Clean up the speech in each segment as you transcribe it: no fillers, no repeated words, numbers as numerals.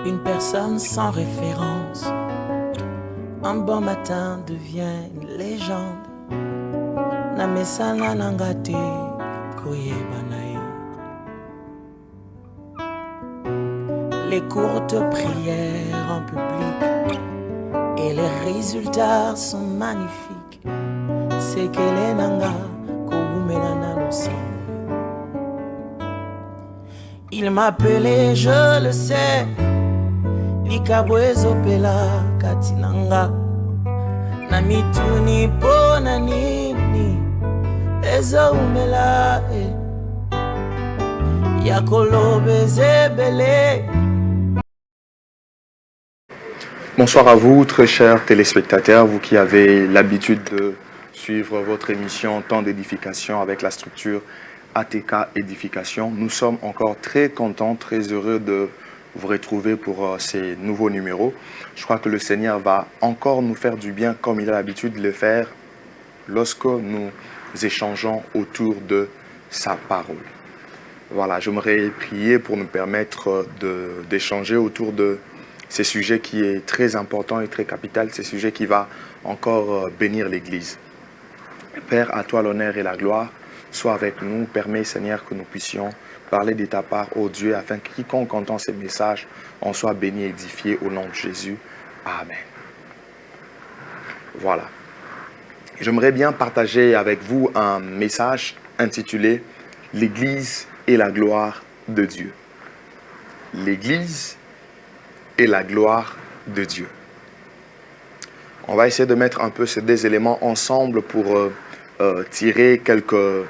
Une personne sans référence, un bon matin devient une légende. Namesana nangate koyeba nae. Les courtes prières en public et les résultats sont magnifiques. C'est que les nanga koumenana aussi. Il m'appelait, je le sais, Likabwezo pela katinanga. Namituni pona nini Eza umela Yakolobe zebele. Bonsoir à vous, très chers téléspectateurs, vous qui avez l'habitude de suivre votre émission Temps d'édification avec la structure ATK Édification. Nous sommes encore très contents, très heureux de vous retrouver pour ces nouveaux numéros. Je crois que le Seigneur va encore nous faire du bien comme il a l'habitude de le faire lorsque nous échangeons autour de sa parole. Voilà, j'aimerais prier pour nous permettre d'échanger autour de ces sujets qui est très important et très capital, ces sujets qui va encore bénir l'Église. Père, à toi l'honneur et la gloire. Sois avec nous, permets Seigneur que nous puissions parler de ta part, ô Dieu, afin que quiconque entend ces messages en soit béni et édifié au nom de Jésus. Amen. Voilà. J'aimerais bien partager avec vous un message intitulé « L'Église et la gloire de Dieu ». L'Église et la gloire de Dieu. On va essayer de mettre un peu ces deux éléments ensemble pour tirer quelque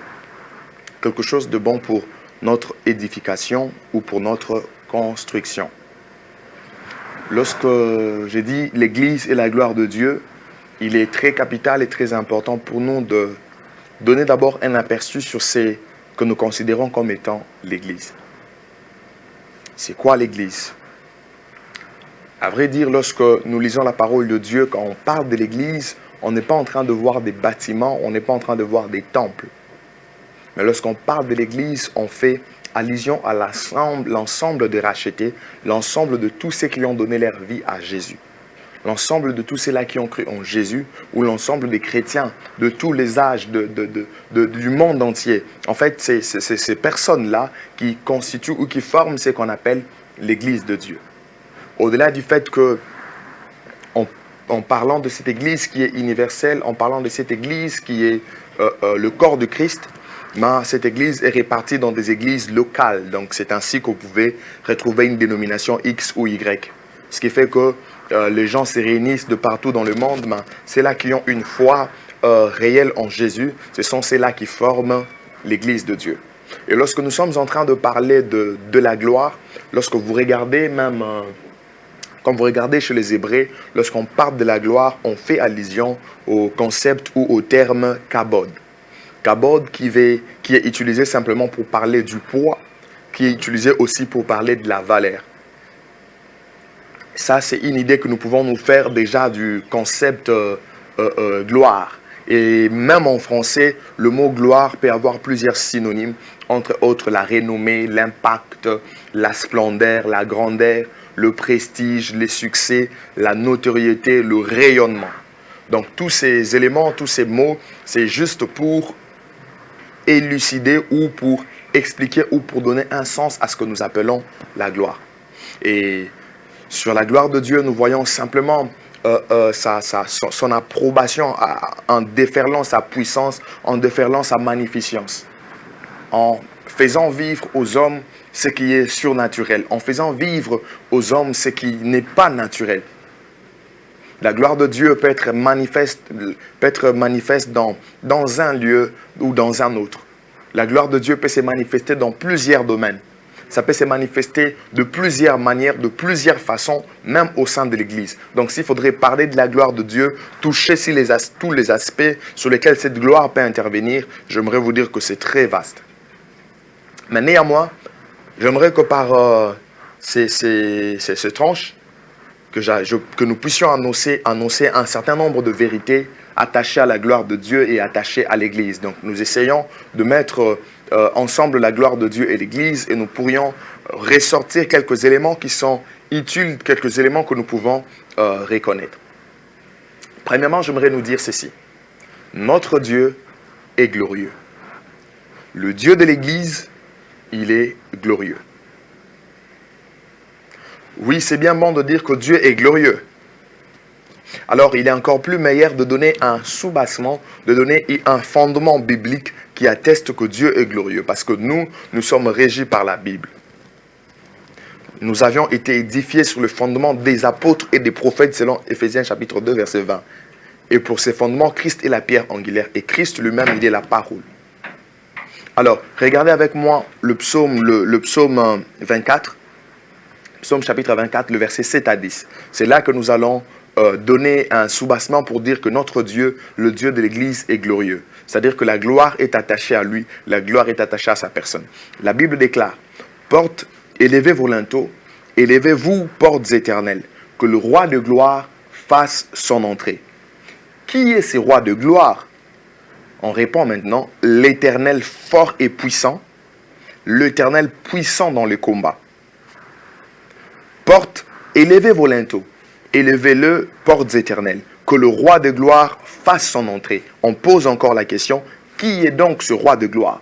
chose de bon pour notre édification ou pour notre construction. Lorsque j'ai dit l'Église et la gloire de Dieu, il est très capital et très important pour nous de donner d'abord un aperçu sur ce que nous considérons comme étant l'Église. C'est quoi l'Église? À vrai dire, lorsque nous lisons la parole de Dieu, quand on parle de l'Église, on n'est pas en train de voir des bâtiments, on n'est pas en train de voir des temples. Mais lorsqu'on parle de l'Église, on fait allusion à l'ensemble des rachetés, l'ensemble de tous ceux qui ont donné leur vie à Jésus. L'ensemble de tous ceux-là qui ont cru en Jésus, ou l'ensemble des chrétiens de tous les âges du monde entier. En fait, c'est ces personnes-là qui constituent ou qui forment ce qu'on appelle l'Église de Dieu. Au-delà du fait que, en parlant de cette Église qui est universelle, en parlant de cette Église qui est le corps de Christ, cette Église est répartie dans des églises locales. Donc, c'est ainsi que vous pouvez retrouver une dénomination X ou Y. Ce qui fait que les gens se réunissent de partout dans le monde. C'est là qui ont une foi réelle en Jésus. Ce sont ceux-là qui forment l'Église de Dieu. Et lorsque nous sommes en train de parler de la gloire, lorsque vous regardez même... Quand vous regardez chez les Hébreux, lorsqu'on parle de la gloire, on fait allusion au concept ou au terme kabod. Kabod qui est utilisé simplement pour parler du poids, qui est utilisé aussi pour parler de la valeur. Ça, c'est une idée que nous pouvons nous faire déjà du concept gloire. Et même en français, le mot gloire peut avoir plusieurs synonymes, entre autres la renommée, l'impact, la splendeur, la grandeur, le prestige, les succès, la notoriété, le rayonnement. Donc tous ces éléments, tous ces mots, c'est juste pour élucider ou pour expliquer ou pour donner un sens à ce que nous appelons la gloire. Et sur la gloire de Dieu, nous voyons simplement son approbation en déferlant sa puissance, en déferlant sa magnificence, en faisant vivre aux hommes ce qui est surnaturel, en faisant vivre aux hommes ce qui n'est pas naturel. La gloire de Dieu peut être manifeste dans un lieu ou dans un autre. La gloire de Dieu peut se manifester dans plusieurs domaines. Ça peut se manifester de plusieurs manières, de plusieurs façons, même au sein de l'Église. Donc s'il faudrait parler de la gloire de Dieu, toucher tous les aspects sur lesquels cette gloire peut intervenir, j'aimerais vous dire que c'est très vaste. Mais néanmoins, j'aimerais que par ces tranches, que nous puissions annoncer un certain nombre de vérités attachées à la gloire de Dieu et attachées à l'Église. Donc nous essayons de mettre ensemble la gloire de Dieu et l'Église et nous pourrions ressortir quelques éléments qui sont utiles, quelques éléments que nous pouvons reconnaître. Premièrement, j'aimerais nous dire ceci. Notre Dieu est glorieux. Le Dieu de l'Église, il est glorieux. Oui, c'est bien bon de dire que Dieu est glorieux. Alors, il est encore plus meilleur de donner un soubassement, de donner un fondement biblique qui atteste que Dieu est glorieux. Parce que nous sommes régis par la Bible. Nous avions été édifiés sur le fondement des apôtres et des prophètes selon Éphésiens chapitre 2, verset 20. Et pour ces fondements, Christ est la pierre angulaire. Et Christ lui-même, il est la parole. Alors, regardez avec moi le psaume 24. Psaume chapitre 24, le verset 7 à 10. C'est là que nous allons donner un soubassement pour dire que notre Dieu, le Dieu de l'Église, est glorieux. C'est-à-dire que la gloire est attachée à lui, la gloire est attachée à sa personne. La Bible déclare, « Portes, élevez vos linteaux, élevez-vous, portes éternelles, que le roi de gloire fasse son entrée. » Qui est ce roi de gloire? On répond maintenant, l'Éternel fort et puissant, l'Éternel puissant dans le combat. Portes, élevez vos linteaux, élevez-le, portes éternelles, que le roi de gloire fasse son entrée. On pose encore la question, qui est donc ce roi de gloire?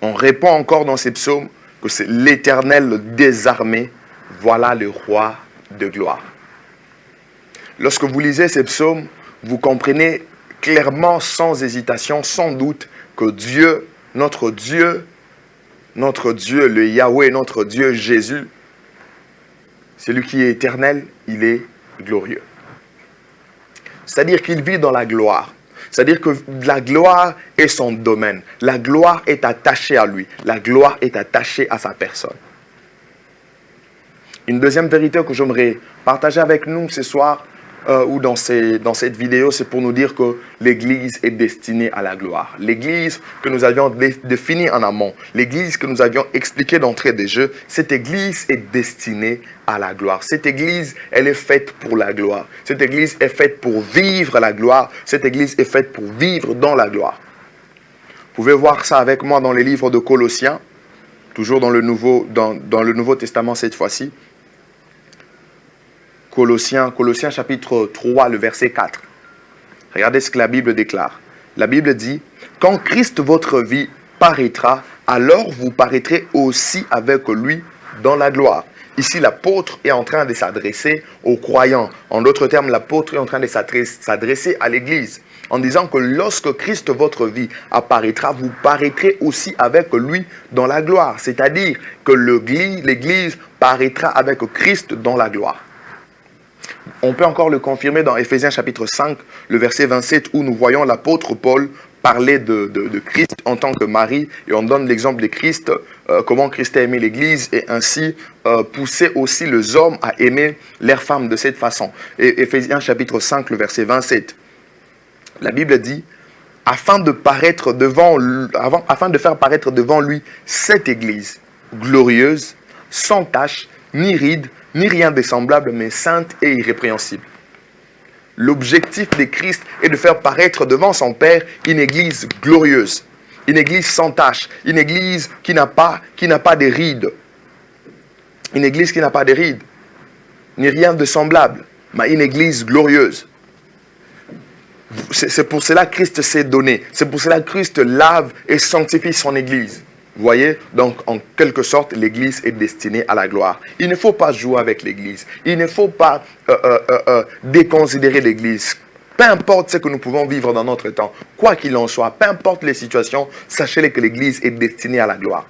On répond encore dans ces psaumes que c'est l'Éternel des armées, voilà le roi de gloire. Lorsque vous lisez ces psaumes, vous comprenez clairement, sans hésitation, sans doute, que Dieu, notre Dieu, le Yahweh, notre Dieu Jésus, celui qui est éternel, il est glorieux. C'est-à-dire qu'il vit dans la gloire. C'est-à-dire que la gloire est son domaine. La gloire est attachée à lui. La gloire est attachée à sa personne. Une deuxième vérité que j'aimerais partager avec nous ce soir, ou dans cette vidéo, c'est pour nous dire que l'Église est destinée à la gloire. L'Église que nous avions définie en amont, l'Église que nous avions expliquée d'entrée des jeux, cette Église est destinée à la gloire. Cette Église, elle est faite pour la gloire. Cette Église est faite pour vivre la gloire. Cette Église est faite pour vivre dans la gloire. Vous pouvez voir ça avec moi dans les livres de Colossiens, toujours dans le Nouveau Testament cette fois-ci. Colossiens chapitre 3, le verset 4. Regardez ce que la Bible déclare. La Bible dit, « Quand Christ votre vie paraîtra, alors vous paraîtrez aussi avec lui dans la gloire. » Ici, l'apôtre est en train de s'adresser aux croyants. En d'autres termes, l'apôtre est en train de s'adresser à l'Église en disant que lorsque Christ votre vie apparaîtra, vous paraîtrez aussi avec lui dans la gloire. C'est-à-dire que l'Église paraîtra avec Christ dans la gloire. On peut encore le confirmer dans Éphésiens chapitre 5, le verset 27, où nous voyons l'apôtre Paul parler de Christ en tant que mari. Et on donne l'exemple de Christ, comment Christ a aimé l'Église et ainsi pousser aussi les hommes à aimer leurs femmes de cette façon. Et Éphésiens chapitre 5, le verset 27, la Bible dit, afin de faire paraître devant lui cette Église glorieuse, sans tache, ni ride, ni rien de semblable, mais sainte et irrépréhensible. L'objectif de Christ est de faire paraître devant son Père une Église glorieuse, une Église sans tache, une Église qui n'a pas de rides. Une Église qui n'a pas de rides, ni rien de semblable, mais une Église glorieuse. C'est pour cela que Christ s'est donné. C'est pour cela que Christ lave et sanctifie son Église. Vous voyez, donc en quelque sorte, l'Église est destinée à la gloire. Il ne faut pas jouer avec l'Église. Il ne faut pas déconsidérer l'Église. Peu importe ce que nous pouvons vivre dans notre temps, quoi qu'il en soit, peu importe les situations, sachez que l'Église est destinée à la gloire.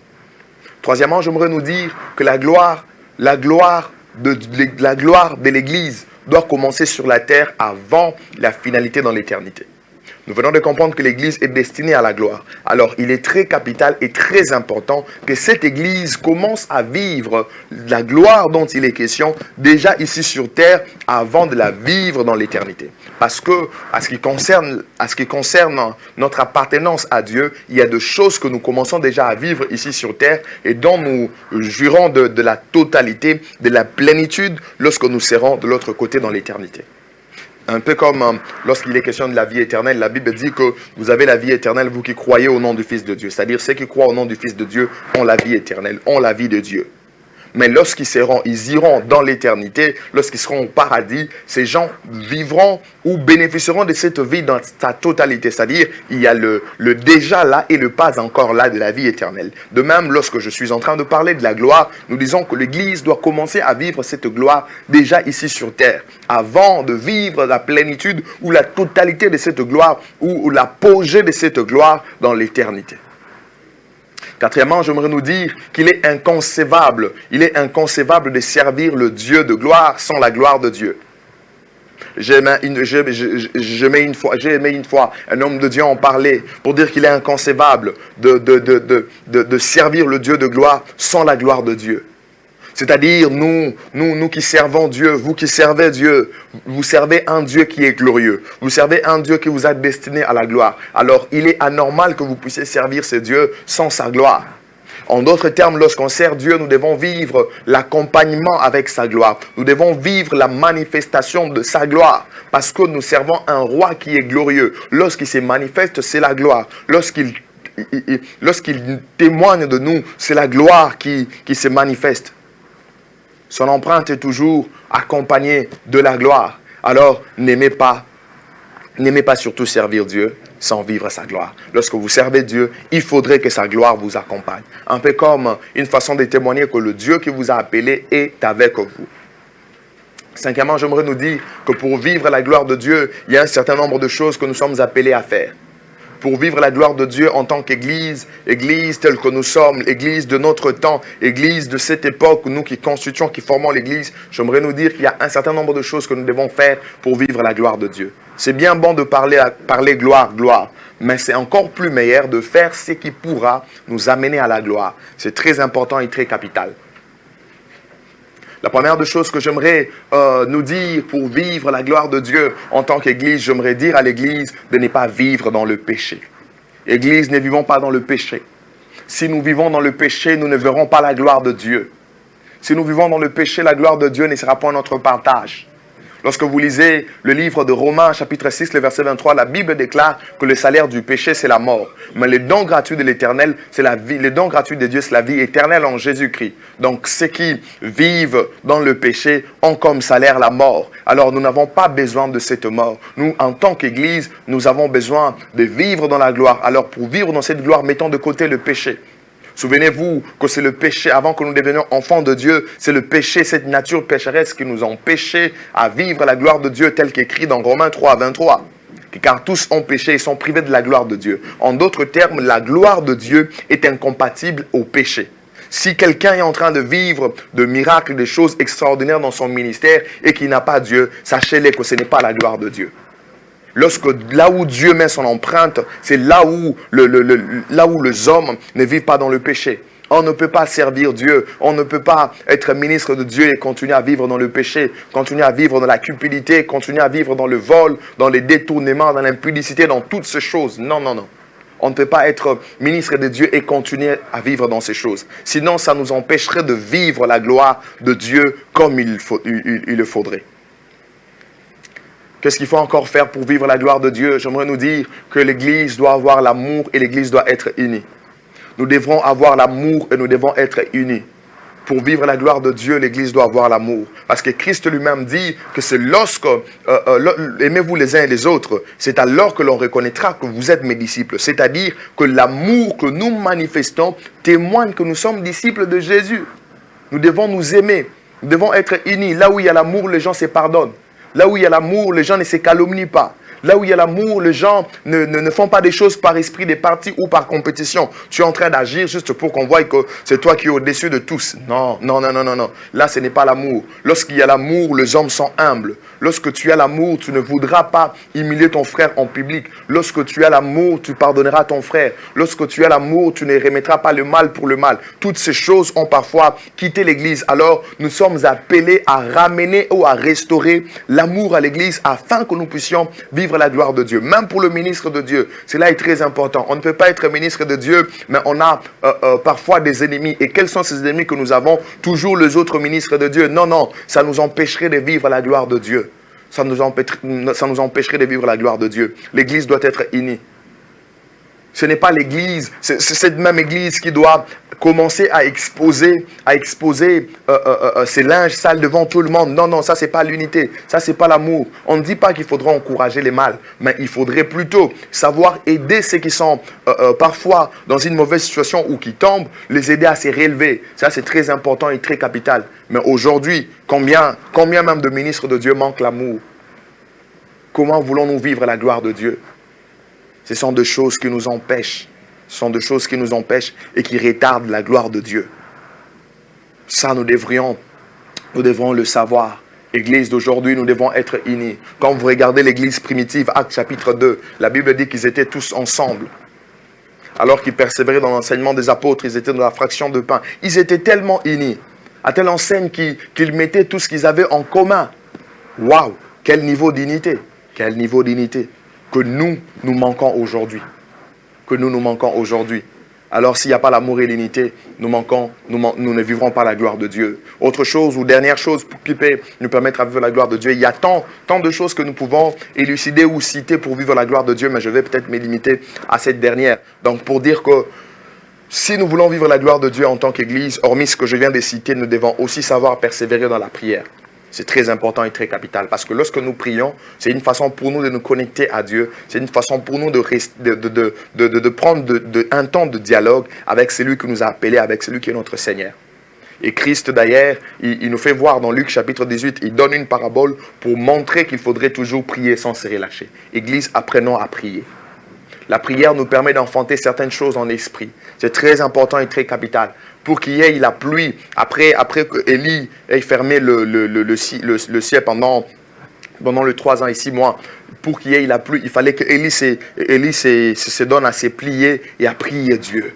Troisièmement, j'aimerais nous dire que la gloire de l'Église doit commencer sur la terre avant la finalité dans l'éternité. Nous venons de comprendre que l'Église est destinée à la gloire. Alors, il est très capital et très important que cette Église commence à vivre la gloire dont il est question déjà ici sur terre avant de la vivre dans l'éternité. Parce que, à ce qui concerne notre appartenance à Dieu, il y a des choses que nous commençons déjà à vivre ici sur terre et dont nous jurons de la totalité, de la plénitude lorsque nous serons de l'autre côté dans l'éternité. Un peu comme lorsqu'il est question de la vie éternelle, la Bible dit que vous avez la vie éternelle, vous qui croyez au nom du Fils de Dieu. C'est-à-dire ceux qui croient au nom du Fils de Dieu ont la vie éternelle, ont la vie de Dieu. Mais lorsqu'ils ils iront dans l'éternité, lorsqu'ils seront au paradis, ces gens vivront ou bénéficieront de cette vie dans sa totalité. C'est-à-dire, il y a le déjà là et le pas encore là de la vie éternelle. De même, lorsque je suis en train de parler de la gloire, nous disons que l'Église doit commencer à vivre cette gloire déjà ici sur terre, avant de vivre la plénitude ou la totalité de cette gloire ou l'apogée de cette gloire dans l'éternité. Quatrièmement, j'aimerais nous dire qu'il est inconcevable. Il est inconcevable de servir le Dieu de gloire sans la gloire de Dieu. J'ai aimé une fois un homme de Dieu en parler pour dire qu'il est inconcevable de servir le Dieu de gloire sans la gloire de Dieu. C'est-à-dire, nous qui servons Dieu, vous qui servez Dieu, vous servez un Dieu qui est glorieux. Vous servez un Dieu qui vous a destiné à la gloire. Alors, il est anormal que vous puissiez servir ce Dieu sans sa gloire. En d'autres termes, lorsqu'on sert Dieu, nous devons vivre l'accompagnement avec sa gloire. Nous devons vivre la manifestation de sa gloire. Parce que nous servons un roi qui est glorieux. Lorsqu'il se manifeste, c'est la gloire. Lorsqu'il témoigne de nous, c'est la gloire qui se manifeste. Son empreinte est toujours accompagnée de la gloire. Alors, n'aimez pas surtout servir Dieu sans vivre sa gloire. Lorsque vous servez Dieu, il faudrait que sa gloire vous accompagne. Un peu comme une façon de témoigner que le Dieu qui vous a appelé est avec vous. Cinquièmement, j'aimerais nous dire que pour vivre la gloire de Dieu, il y a un certain nombre de choses que nous sommes appelés à faire. Pour vivre la gloire de Dieu en tant qu'Église, Église telle que nous sommes, Église de notre temps, Église de cette époque, nous qui constituons, qui formons l'Église, j'aimerais nous dire qu'il y a un certain nombre de choses que nous devons faire pour vivre la gloire de Dieu. C'est bien bon de parler gloire, gloire, mais c'est encore plus meilleur de faire ce qui pourra nous amener à la gloire. C'est très important et très capital. La première des choses que j'aimerais nous dire pour vivre la gloire de Dieu en tant qu'Église, j'aimerais dire à l'Église de ne pas vivre dans le péché. Église, ne vivons pas dans le péché. Si nous vivons dans le péché, nous ne verrons pas la gloire de Dieu. Si nous vivons dans le péché, la gloire de Dieu ne sera pas notre partage. Lorsque vous lisez le livre de Romains, chapitre 6, le verset 23, la Bible déclare que le salaire du péché, c'est la mort. Mais le don gratuit de l'Éternel, c'est la vie. Le don gratuit de Dieu, c'est la vie éternelle en Jésus-Christ. Donc, ceux qui vivent dans le péché ont comme salaire la mort. Alors, nous n'avons pas besoin de cette mort. Nous, en tant qu'Église, nous avons besoin de vivre dans la gloire. Alors, pour vivre dans cette gloire, mettons de côté le péché. Souvenez-vous que c'est le péché, avant que nous devenions enfants de Dieu, c'est le péché, cette nature pécheresse qui nous empêche à vivre la gloire de Dieu telle qu'écrit dans Romains 3, 23. Car tous ont péché et sont privés de la gloire de Dieu. En d'autres termes, la gloire de Dieu est incompatible au péché. Si quelqu'un est en train de vivre de miracles, des choses extraordinaires dans son ministère et qu'il n'a pas Dieu, sachez-le que ce n'est pas la gloire de Dieu. Là où Dieu met son empreinte, c'est là où les hommes ne vivent pas dans le péché. On ne peut pas servir Dieu, on ne peut pas être ministre de Dieu et continuer à vivre dans le péché, continuer à vivre dans la cupidité, continuer à vivre dans le vol, dans les détournements, dans l'impudicité, dans toutes ces choses. Non, non, non. On ne peut pas être ministre de Dieu et continuer à vivre dans ces choses. Sinon, ça nous empêcherait de vivre la gloire de Dieu comme il le faudrait. Qu'est-ce qu'il faut encore faire pour vivre la gloire de Dieu? J'aimerais nous dire que l'Église doit avoir l'amour et l'Église doit être unie. Nous devrons avoir l'amour et nous devons être unis. Pour vivre la gloire de Dieu, l'Église doit avoir l'amour. Parce que Christ lui-même dit que c'est lorsque aimez-vous les uns et les autres, c'est alors que l'on reconnaîtra que vous êtes mes disciples. C'est-à-dire que l'amour que nous manifestons témoigne que nous sommes disciples de Jésus. Nous devons nous aimer. Nous devons être unis. Là où il y a l'amour, les gens se pardonnent. Là où il y a l'amour, les gens ne se calomnient pas. Là où il y a l'amour, les gens ne font pas des choses par esprit de parti ou par compétition. Tu es en train d'agir juste pour qu'on voie que c'est toi qui es au-dessus de tous. Non, non, non, non, non, non. Là, ce n'est pas l'amour. Lorsqu'il y a l'amour, les hommes sont humbles. Lorsque tu as l'amour, tu ne voudras pas humilier ton frère en public. Lorsque tu as l'amour, tu pardonneras ton frère. Lorsque tu as l'amour, tu ne remettras pas le mal pour le mal. Toutes ces choses ont parfois quitté l'Église. Alors, nous sommes appelés à ramener ou à restaurer l'amour à l'Église afin que nous puissions vivre la gloire de Dieu. Même pour le ministre de Dieu, cela est très important. On ne peut pas être ministre de Dieu, mais on a parfois des ennemis. Et quels sont ces ennemis que nous avons? Toujours les autres ministres de Dieu. Non, non, ça nous empêcherait de vivre la gloire de Dieu. Ça nous empêcherait de vivre la gloire de Dieu. L'Église doit être unie. ce n'est pas l'Église, c'est cette même Église qui doit commencer à exposer ses linges sales devant tout le monde. Non, non, ça c'est pas l'unité, ça c'est pas l'amour. On ne dit pas qu'il faudra encourager les mâles, mais il faudrait plutôt savoir aider ceux qui sont parfois dans une mauvaise situation ou qui tombent, les aider à se réélever. Ça c'est très important et très capital. Mais aujourd'hui, combien même de ministres de Dieu manquent l'amour? Comment voulons-nous vivre la gloire de Dieu? Ce sont des choses qui nous empêchent. Ce sont des choses qui nous empêchent et qui retardent la gloire de Dieu. Ça, nous devons le savoir. Église d'aujourd'hui, nous devons être unis. Quand vous regardez l'église primitive, Actes chapitre 2, la Bible dit qu'ils étaient tous ensemble. Alors qu'ils persévéraient dans l'enseignement des apôtres, ils étaient dans la fraction de pain. Ils étaient tellement unis, à telle enseigne qu'ils mettaient tout ce qu'ils avaient en commun. Waouh! Quel niveau d'unité! Quel niveau d'unité que nous manquons aujourd'hui. Que nous manquons aujourd'hui. Alors s'il n'y a pas l'amour et l'unité, nous ne vivrons pas la gloire de Dieu. Autre chose ou dernière chose qui peut nous permettre de vivre la gloire de Dieu, il y a tant de choses que nous pouvons élucider ou citer pour vivre la gloire de Dieu, mais je vais peut-être me limiter à cette dernière. Donc pour dire que si nous voulons vivre la gloire de Dieu en tant qu'Église, hormis ce que je viens de citer, nous devons aussi savoir persévérer dans la prière. C'est très important et très capital parce que lorsque nous prions, c'est une façon pour nous de nous connecter à Dieu. C'est une façon pour nous de prendre un temps de dialogue avec celui qui nous a appelés, avec celui qui est notre Seigneur. Et Christ d'ailleurs, il nous fait voir dans Luc chapitre 18, il donne une parabole pour montrer qu'il faudrait toujours prier sans se relâcher. Église, apprenons à prier. La prière nous permet d'enfanter certaines choses en l'esprit. C'est très important et très capital. Pour qu'il y ait la pluie, après que Élie ait fermé le ciel pendant les 3 ans et 6 mois, pour qu'il y ait la pluie, il fallait que Élie se donne à se plier et à prier Dieu.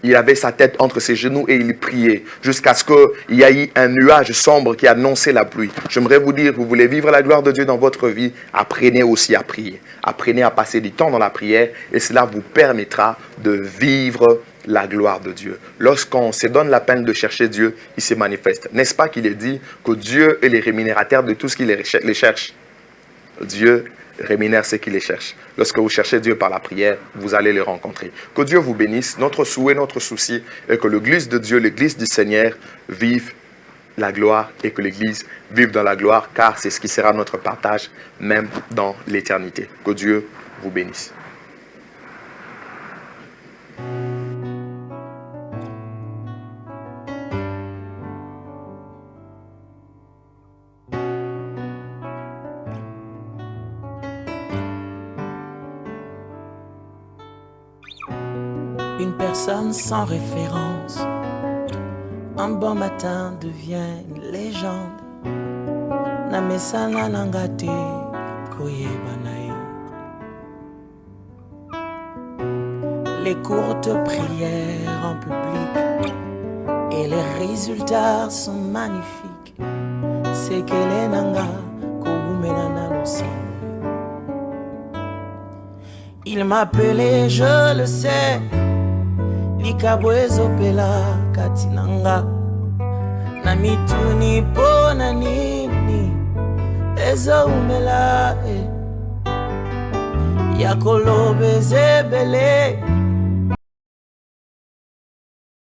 Il avait sa tête entre ses genoux et il priait jusqu'à ce qu'il y ait eu un nuage sombre qui annonçait la pluie. J'aimerais vous dire, vous voulez vivre la gloire de Dieu dans votre vie, apprenez aussi à prier. Apprenez à passer du temps dans la prière et cela vous permettra de vivre la gloire de Dieu. Lorsqu'on se donne la peine de chercher Dieu, il se manifeste. N'est-ce pas qu'il est dit que Dieu est le rémunérateur de tout ce qui les cherche? Dieu rémunère ceux qui les cherchent. Lorsque vous cherchez Dieu par la prière, vous allez les rencontrer. Que Dieu vous bénisse. Notre souhait, notre souci est que l'Église de Dieu, l'Église du Seigneur, vive la gloire et que l'Église vive dans la gloire, car c'est ce qui sera notre partage même dans l'éternité. Que Dieu vous bénisse. Une personne sans référence, un bon matin devient une légende. Namesana nangate koyebanae. Les courtes prières en public et les résultats sont magnifiques. C'est que les nanga koumenana l'ensemble. Il m'appelait, je le sais. Likabwezo pela katinanga na mituni pona nini ezo umela yakolobe zebele